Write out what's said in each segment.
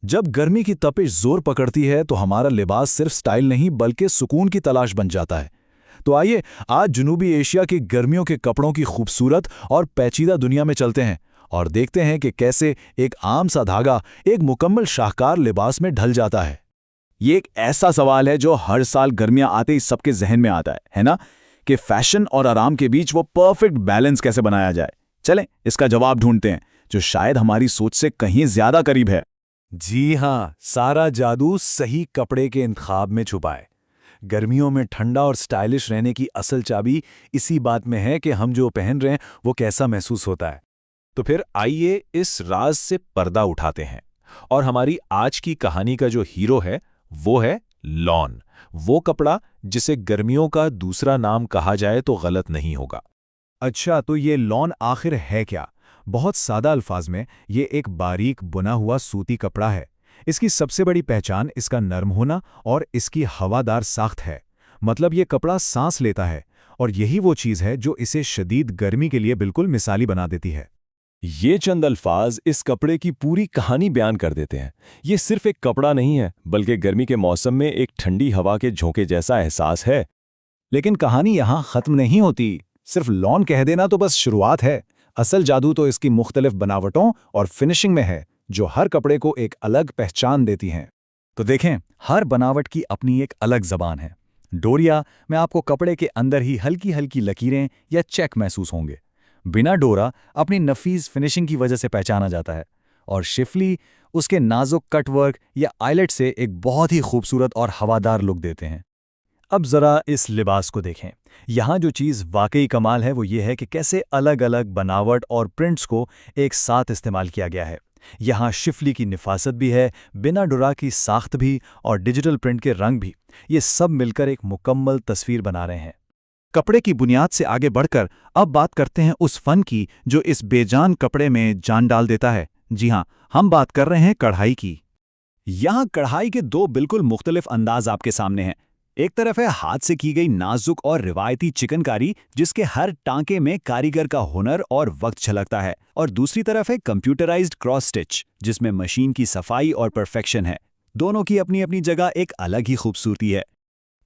जब गर्मी की तपिश जोर पकड़ती है तो हमारा लिबास सिर्फ स्टाइल नहीं बल्कि सुकून की तलाश बन जाता है। तो आइए आज जनूबी एशिया की गर्मियों के कपड़ों की खूबसूरत और पेचीदा दुनिया में चलते हैं और देखते हैं कि कैसे एक आम सा धागा एक मुकम्मल शाहकार लिबास में ढल जाता है। ये एक ऐसा सवाल है जो हर साल गर्मियां आते ही सबके जहन में आता है ना? कि फैशन और आराम के बीच वो परफेक्ट बैलेंस कैसे बनाया जाए। चलें इसका जवाब ढूंढते हैं, जो शायद हमारी सोच से कहीं ज्यादा करीब है। जी हाँ, सारा जादू सही कपड़े के इंतखाब में छुपा है। गर्मियों में ठंडा और स्टाइलिश रहने की असल चाबी इसी बात में है कि हम जो पहन रहे हैं वो कैसा महसूस होता है। तो फिर आइए इस राज से पर्दा उठाते हैं और हमारी आज की कहानी का जो हीरो है वो है लॉन, वो कपड़ा जिसे गर्मियों का दूसरा नाम कहा जाए तो गलत नहीं होगा। अच्छा, तो ये लॉन आखिर है क्या? बहुत सादा अल्फाज में ये एक बारीक बुना हुआ सूती कपड़ा है। इसकी सबसे बड़ी पहचान इसका नरम होना और इसकी हवादार साख्त है। मतलब ये कपड़ा सांस लेता है और यही वो चीज़ है जो इसे शदीद गर्मी के लिए बिल्कुल मिसाली बना देती है। ये चंद अल्फाज इस कपड़े की पूरी कहानी बयान कर देते हैं। ये सिर्फ एक कपड़ा नहीं है बल्कि गर्मी के मौसम में एक ठंडी हवा के झोंके जैसा एहसास है। लेकिन कहानी यहाँ ख़त्म नहीं होती। सिर्फ लॉन कह देना तो बस शुरुआत है। असल जादू तो इसकी मुख्तलिफ बनावटों और फिनिशिंग में है, जो हर कपड़े को एक अलग पहचान देती हैं। तो देखें, हर बनावट की अपनी एक अलग ज़बान है। डोरिया में आपको कपड़े के अंदर ही हल्की हल्की लकीरें या चेक महसूस होंगे। बिना डोरा अपनी नफीस फिनिशिंग की वजह से पहचाना जाता है, और शिफली उसके नाजुक कटवर्क या आइलेट से एक बहुत ही खूबसूरत और हवादार लुक देते हैं। अब ज़रा इस लिबास को देखें। यहाँ जो चीज़ वाकई कमाल है वो ये है कि कैसे अलग अलग बनावट और प्रिंट्स को एक साथ इस्तेमाल किया गया है। यहाँ शिफली की निफासत भी है, बिना डोरा की साख्त भी और डिजिटल प्रिंट के रंग भी। ये सब मिलकर एक मुकम्मल तस्वीर बना रहे हैं। कपड़े की बुनियाद से आगे बढ़कर अब बात करते हैं उस फन की जो इस बेजान कपड़े में जान डाल देता है। जी हाँ, हम बात कर रहे हैं कढ़ाई की। यहाँ कढ़ाई के दो बिल्कुल मुख्तलिफ अंदाज आपके सामने हैं। एक तरफ है हाथ से की गई नाजुक और रिवायती चिकनकारी, जिसके हर टांके में कारीगर का हुनर और वक्त झलकता है, और दूसरी तरफ है कंप्यूटराइज्ड क्रॉस स्टिच, जिसमें मशीन की सफाई और परफेक्शन है। दोनों की अपनी अपनी जगह एक अलग ही खूबसूरती है।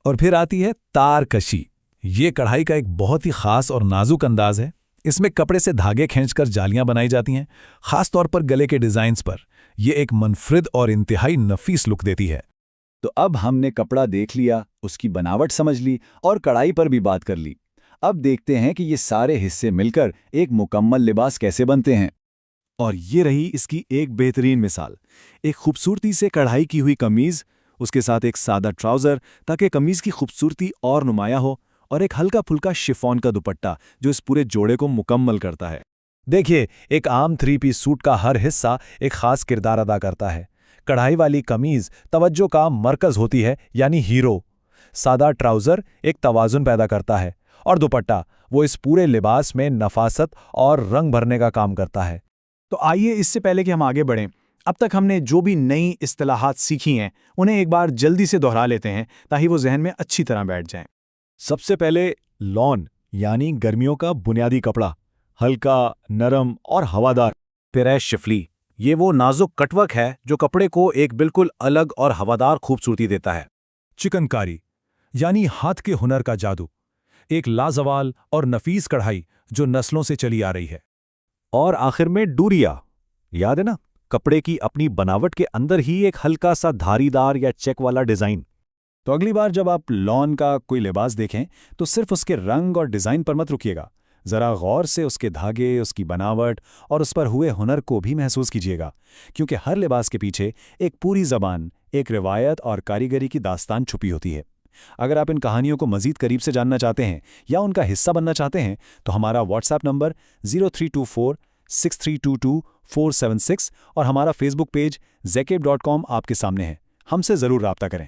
और फिर आती है तार कशी। ये कढ़ाई का एक बहुत ही खास और नाजुक अंदाज है। इसमें कपड़े से धागे खींचकर जालियां बनाई जाती हैं, खास तौर पर गले के डिजाइन्स पर। यह एक मुनफरिद और इंतहाई नफीस लुक देती है। तो अब हमने कपड़ा देख लिया, उसकी बनावट समझ ली और कढ़ाई पर भी बात कर ली। अब देखते हैं कि ये सारे हिस्से मिलकर एक मुकम्मल लिबास कैसे बनते हैं। और ये रही इसकी एक बेहतरीन मिसाल। एक खूबसूरती से कढ़ाई की हुई कमीज, उसके साथ एक सादा ट्राउज़र ताकि कमीज की खूबसूरती और नुमायां हो, और एक हल्का फुल्का शिफॉन का दुपट्टा जो इस पूरे जोड़े को मुकम्मल करता है। देखिए, एक आम 3 पीस सूट का हर हिस्सा एक खास किरदार अदा करता है। कढ़ाई वाली कमीज तवज्जो का मरकज होती है, यानी हीरो। सादा ट्राउज़र एक तवाज़ुन पैदा करता है, और दुपट्टा वो इस पूरे लिबास में नफासत और रंग भरने का काम करता है। तो आइए, इससे पहले कि हम आगे बढ़ें, अब तक हमने जो भी नई इस्तिलाहात सीखी हैं उन्हें एक बार जल्दी से दोहरा लेते हैं ताकि वो जहन में अच्छी तरह बैठ जाएं। सबसे पहले लॉन, यानी गर्मियों का बुनियादी कपड़ा, हल्का, नरम और हवादार। फिर है शिफली। ये वो नाजुक कटवर्क है जो कपड़े को एक बिल्कुल अलग और हवादार खूबसूरती देता है। चिकनकारी, यानी हाथ के हुनर का जादू, एक लाजवाल और नफीस कढ़ाई जो नस्लों से चली आ रही है। और आखिर में डूरिया, याद है ना, कपड़े की अपनी बनावट के अंदर ही एक हल्का सा धारीदार या चेक वाला डिजाइन। तो अगली बार जब आप लॉन का कोई लिबास देखें तो सिर्फ उसके रंग और डिजाइन पर मत रुकिएगा। जरा गौर से उसके धागे, उसकी बनावट और उस पर हुए हुनर को भी महसूस कीजिएगा, क्योंकि हर लिबास के पीछे एक पूरी जबान, एक रिवायत और कारीगरी की दास्तान छुपी होती है। अगर आप इन कहानियों को मजीद करीब से जानना चाहते हैं या उनका हिस्सा बनना चाहते हैं तो हमारा व्हाट्सएप नंबर 03246322 476 और हमारा फेसबुक पेज zekeb.com आपके सामने है। हमसे ज़रूर राब्ता करें।